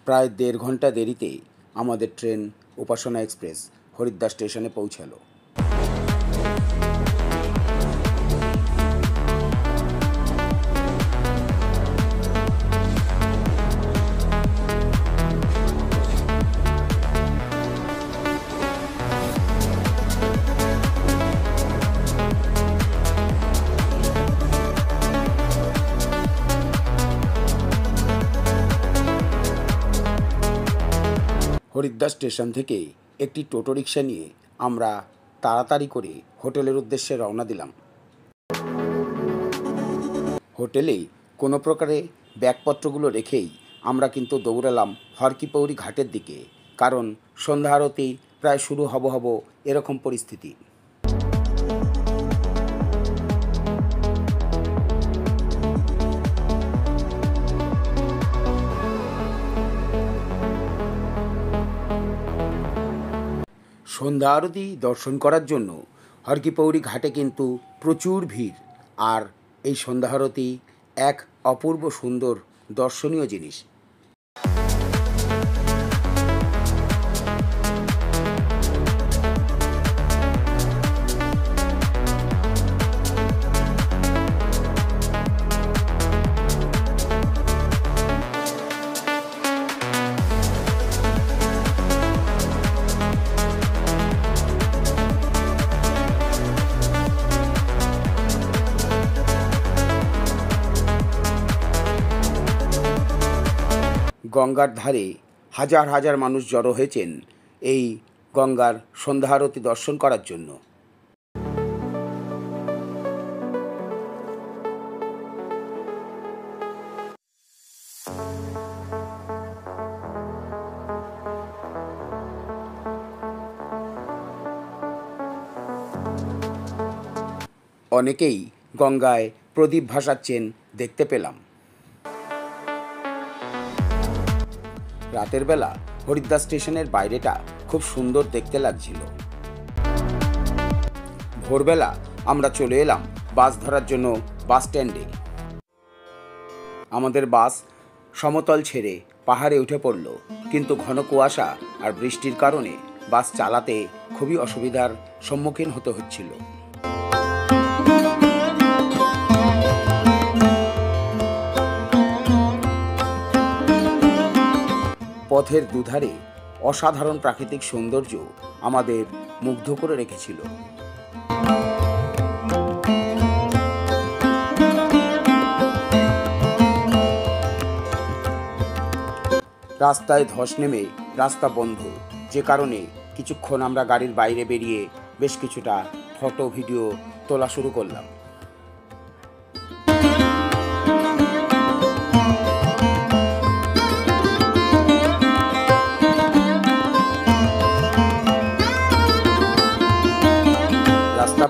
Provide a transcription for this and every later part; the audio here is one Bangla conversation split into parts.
প্রায় ১.৫ ঘন্টা দেরিতে আমাদের ট্রেন উপাসনা এক্সপ্রেস হরিদ্বার স্টেশনে পৌঁছালো। হরিদ্বার স্টেশন থেকে একটি টোটো রিক্সা নিয়ে আমরা তাড়াতাড়ি করে হোটেলের উদ্দেশ্যে রওনা দিলাম। হোটেলে কোনো প্রকারে ব্যাগপত্রগুলো রেখেই আমরা কিন্তু দৌড়ালাম হর কি পৌরি ঘাটের দিকে, কারণ সন্ধ্যা আরতি প্রায় শুরু হব এরকম পরিস্থিতি। সন্ধ্যা আরতি দর্শন করার জন্য হর কি পৌরি ঘাটে কিন্তু প্রচুর ভিড়, আর এই সন্ধ্যা আরতি এক অপূর্ব সুন্দর দর্শনীয় জিনিস। গঙ্গার ধারে হাজার হাজার মানুষ জড়ো হয়েছেন এই গঙ্গার সন্ধ্যা আরতি দর্শন করার জন্য। অনেকেই গঙ্গায় প্রদীপ ভাসাচ্ছেন দেখতে পেলাম। রাতের বেলা হরিদ্বার স্টেশনের বাইরেটা খুব সুন্দর দেখতে লাগছিল। ভোরবেলা আমরা চলে এলাম বাস ধরার জন্য বাস স্ট্যান্ডে। আমাদের বাস সমতল ছেড়ে পাহাড়ে উঠে পড়ল, কিন্তু ঘন কুয়াশা আর বৃষ্টির কারণে বাস চালাতে খুবই অসুবিধার সম্মুখীন হতে হচ্ছিল। পথের দুধারে অসাধারণ প্রাকৃতিক সৌন্দর্য আমাদের মুগ্ধ করে রেখেছিল। রাস্তায় ধস নেমে রাস্তা বন্ধ, যে কারণে কিছুক্ষণ আমরা গাড়ির বাইরে বেরিয়ে বেশ কিছুটা ফটো ভিডিও তোলা শুরু করলাম।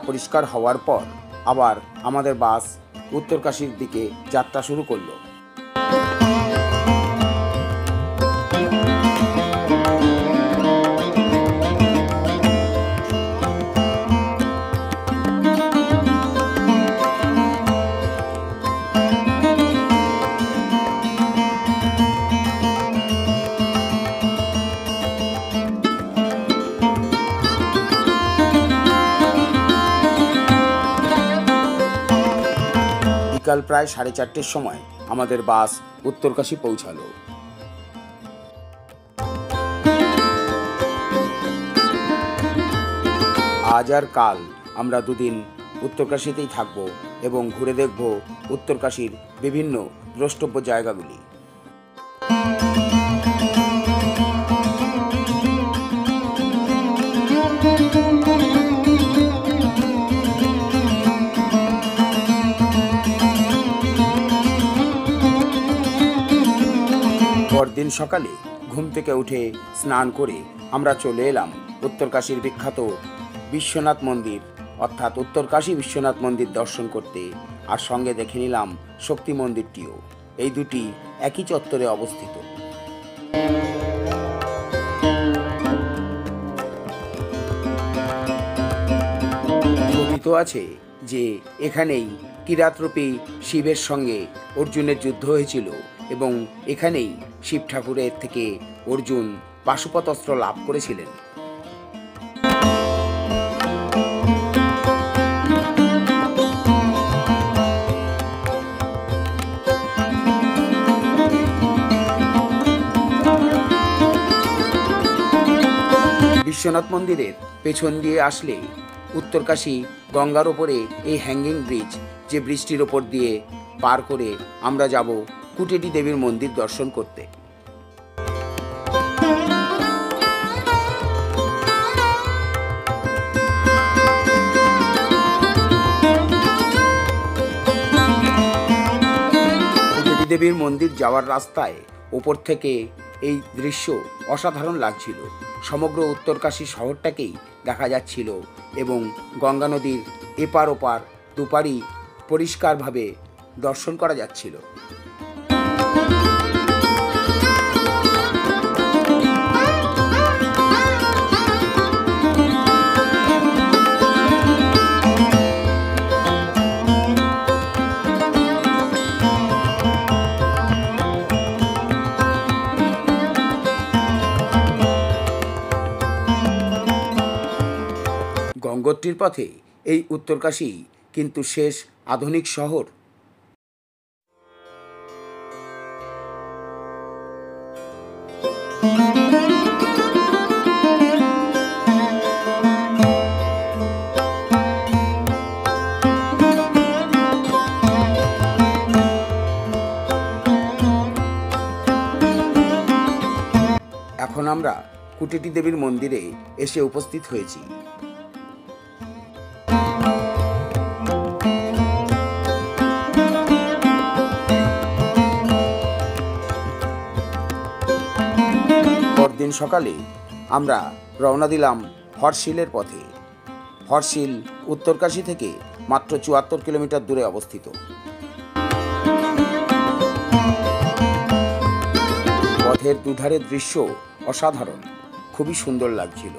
পরিষ্কার হওয়ার পর আবার আমাদের বাস উত্তরকাশীর দিকে যাত্রা শুরু করলো। বিকাল প্রায় 4:30টার সময় আমাদের বাস উত্তরকাশী পৌঁছালো। আজ আর কাল আমরা দুদিন উত্তরকাশীতেই থাকব এবং ঘুরে দেখব উত্তরকাশীর বিভিন্ন দ্রষ্টব্য জায়গাগুলি। পরদিন সকালে ঘুম থেকে উঠে স্নান করে আমরা চলে এলাম উত্তরকাশীর বিখ্যাত বিশ্বনাথ মন্দির অর্থাৎ উত্তরকাশী বিশ্বনাথ মন্দির দর্শন করতে, আর সঙ্গে দেখে নিলাম শক্তি মন্দিরটিও। এই দুটি একই চত্বরে অবস্থিত। কথিত আছে যে এখানেই কিরাতরূপী শিবের সঙ্গে অর্জুনের যুদ্ধ হয়েছিল এবং এখানেই শিব ঠাকুরের থেকে অর্জুন পাশুপতাস্ত্র লাভ করেছিলেন। বিশ্বনাথ মন্দিরের পেছন দিয়ে আসলে উত্তরকাশী গঙ্গার ওপরে এই হ্যাঙ্গিং ব্রিজ, যে ব্রিজটির ওপর দিয়ে পার করে আমরা যাব কুটেটি দেবীর মন্দির দর্শন করতে। কুটেটি দেবীর মন্দির যাওয়ার রাস্তায় ওপর থেকে এই দৃশ্য অসাধারণ লাগছিল। সমগ্র উত্তরকাশী শহরটাকেই দেখা যাচ্ছিল এবং গঙ্গা নদীর এপার ওপার দুপারই পরিষ্কারভাবে দর্শন করা যাচ্ছিল। গঙ্গোত্রীর পথে এই উত্তরকাশী কিন্তু শেষ আধুনিক শহর। এখন আমরা কুটেটি দেবীর মন্দিরে এসে উপস্থিত হয়েছি। পরদিন সকালে আমরা রওনা দিলাম হর্ষিলের পথে। হর্ষিল উত্তরকাশী থেকে মাত্র ৭৪ কিলোমিটার দূরে অবস্থিত। পথের দুধারের দৃশ্য অসাধারণ, খুবই সুন্দর লাগছিল।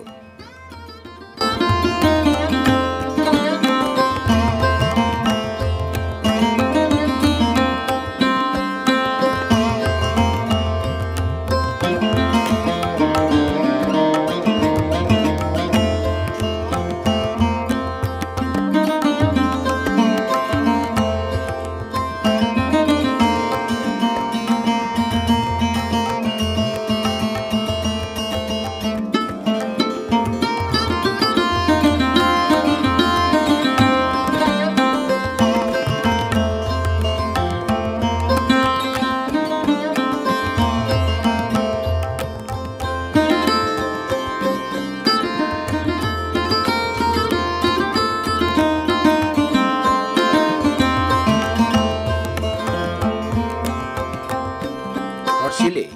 হর্ষিলে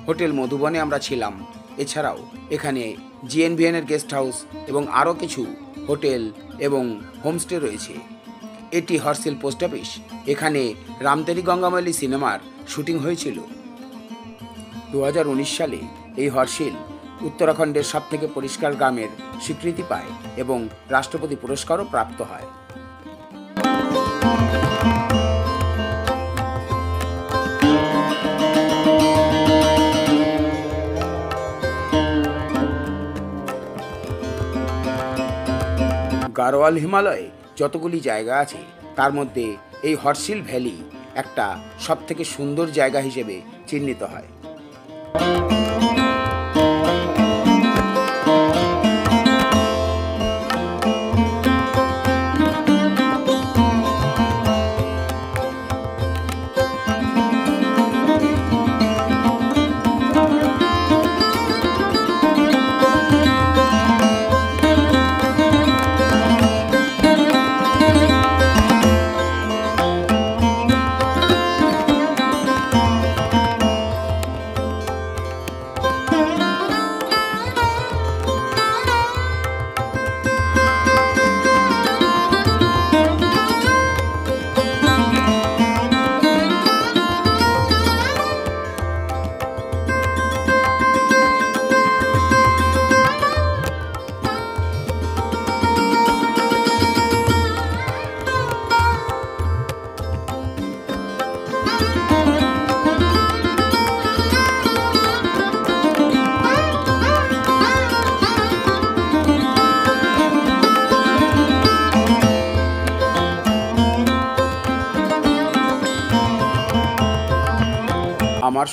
হোটেল মধুবনে আমরা ছিলাম। এছাড়াও এখানে জিএনভিএনের গেস্ট হাউস এবং আরও কিছু হোটেল এবং হোমস্টে রয়েছে। এটি হর্ষিল পোস্ট অফিস। এখানে রামতেরি গঙ্গামলী সিনেমার শুটিং হয়েছিল। 2019 সালে এই হর্ষিল উত্তরাখণ্ডের সবথেকে পরিষ্কার গ্রামের স্বীকৃতি পায় এবং রাষ্ট্রপতি পুরস্কারও প্রাপ্ত হয়। গাড়োয়াল হিমালয়ে যতগুলি জায়গা আছে তার মধ্যে এই হর্ষিল ভ্যালি একটা সবথেকে সুন্দর জায়গা হিসেবে চিহ্নিত হয়।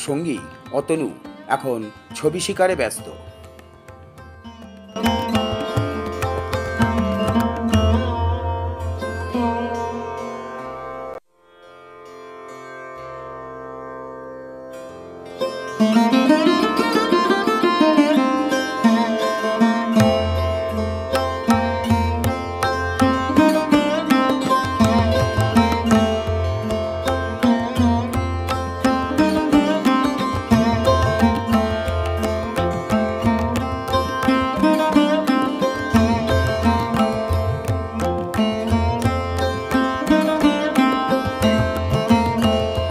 সঙ্গী অতনু এখন ছবি শিকারে ব্যস্ত।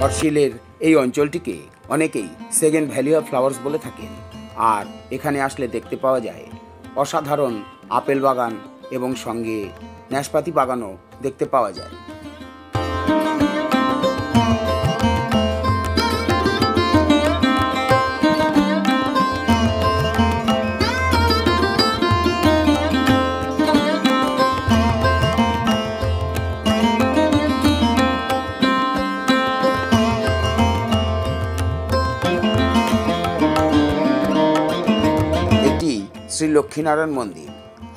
হর্ষিলের এই অঞ্চলটিকে অনেকেই সেকেন্ড ভ্যালি অফ ফ্লাওয়ার্স বলে থাকেন। আর এখানে আসলে দেখতে পাওয়া যায় অসাধারণ আপেল বাগান এবং সঙ্গে নাশপাতি বাগানও দেখতে পাওয়া যায়। শ্রী লক্ষ্মীনারায়ণ মন্দির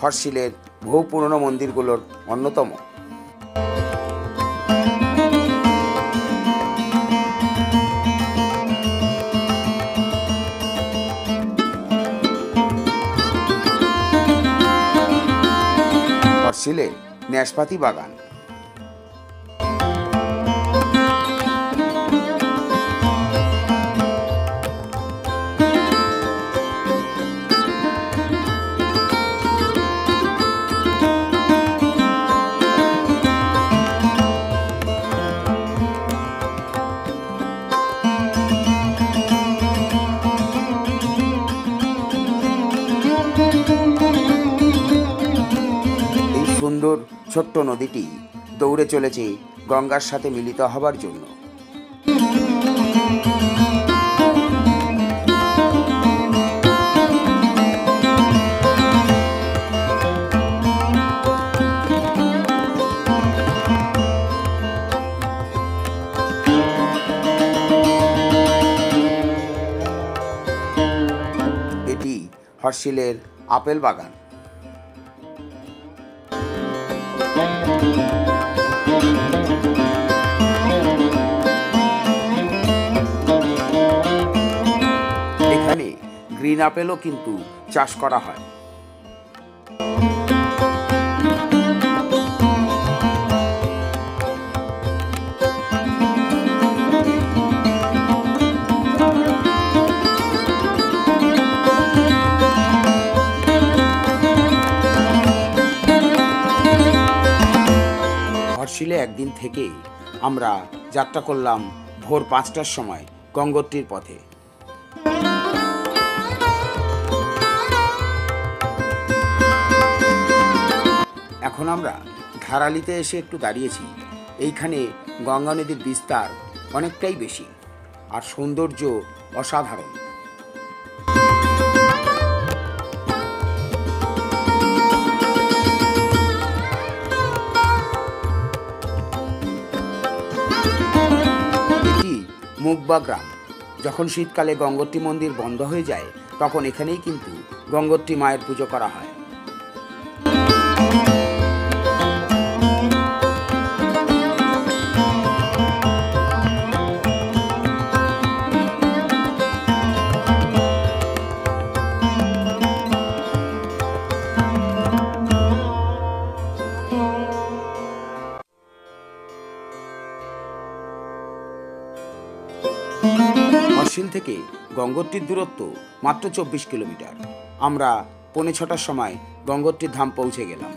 হর্ষিলের বহু পুরনো মন্দিরগুলোর অন্যতম। হর্ষিলের নাশপাতি বাগান। সুন্দর ছোট্ট নদীটি দৌড়ে চলেছে গঙ্গার সাথে মিলিত হবার জন্য। এটি হর্ষিলের আপেল বাগান। এখানে গ্রিন আপেলও কিন্তু চাষ করা হয়। হর্ষিলে একদিন থেকে আমরা যাত্রা করলাম ভোর 5টার সময় গঙ্গোত্রীর পথে। এখন আমরা ধারালিতে এসে একটু দাঁড়িয়েছি। এইখানে গঙ্গা নদীর বিস্তার অনেকটাই বেশি আর সৌন্দর্য অসাধারণ। এটি মুগবা গ্রাম। যখন শীতকালে গঙ্গোত্রী মন্দির বন্ধ হয়ে যায় তখন এখানেই কিন্তু গঙ্গোত্রী মায়ের পুজো করা হয়। হর্ষিল থেকে গঙ্গোত্রীর দূরত্ব মাত্র 24 কিলোমিটার। আমরা 6:45 সময় গঙ্গোত্রীর ধাম পৌঁছে গেলাম।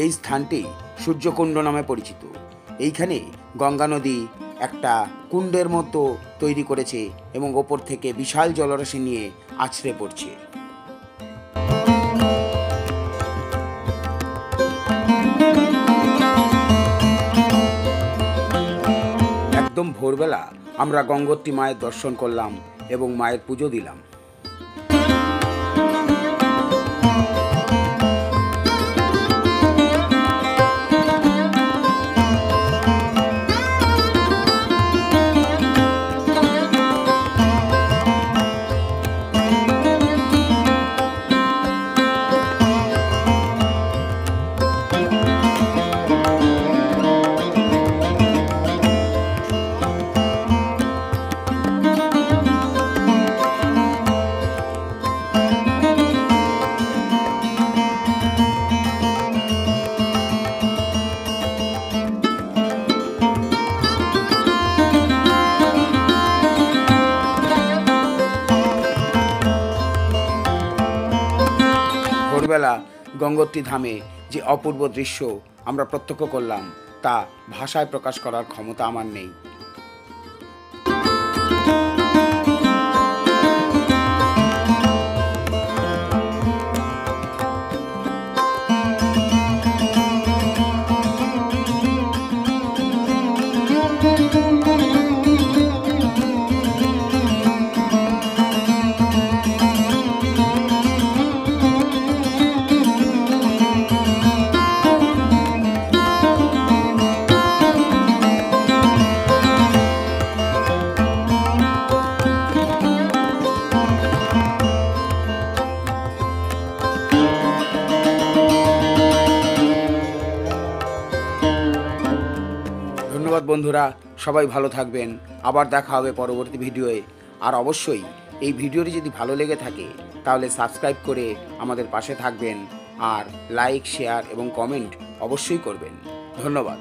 এই স্থানটি সূর্যকুণ্ড নামে পরিচিত। এইখানে গঙ্গা নদী একটা কুণ্ডের মতো তৈরি করেছে এবং ওপর থেকে বিশাল জলরাশি নিয়ে আছড়ে পড়ছে। একদম ভোরবেলা আমরা গঙ্গোত্রী মায়ের দর্শন করলাম এবং মায়ের পুজো দিলাম। রাত্রেবেলা গঙ্গোত্রী ধামে যে অপূর্ব দৃশ্য আমরা প্রত্যক্ষ করলাম তা ভাষায় প্রকাশ করার ক্ষমতা আমার নেই। ধন্যবাদ বন্ধুরা, সবাই ভালো থাকবেন। আবার দেখা হবে পরবর্তী ভিডিওয়ে। আর অবশ্যই এই ভিডিওটি যদি ভালো লেগে থাকে তাহলে সাবস্ক্রাইব করে আমাদের পাশে থাকবেন, আর লাইক, শেয়ার এবং কমেন্ট অবশ্যই করবেন। ধন্যবাদ।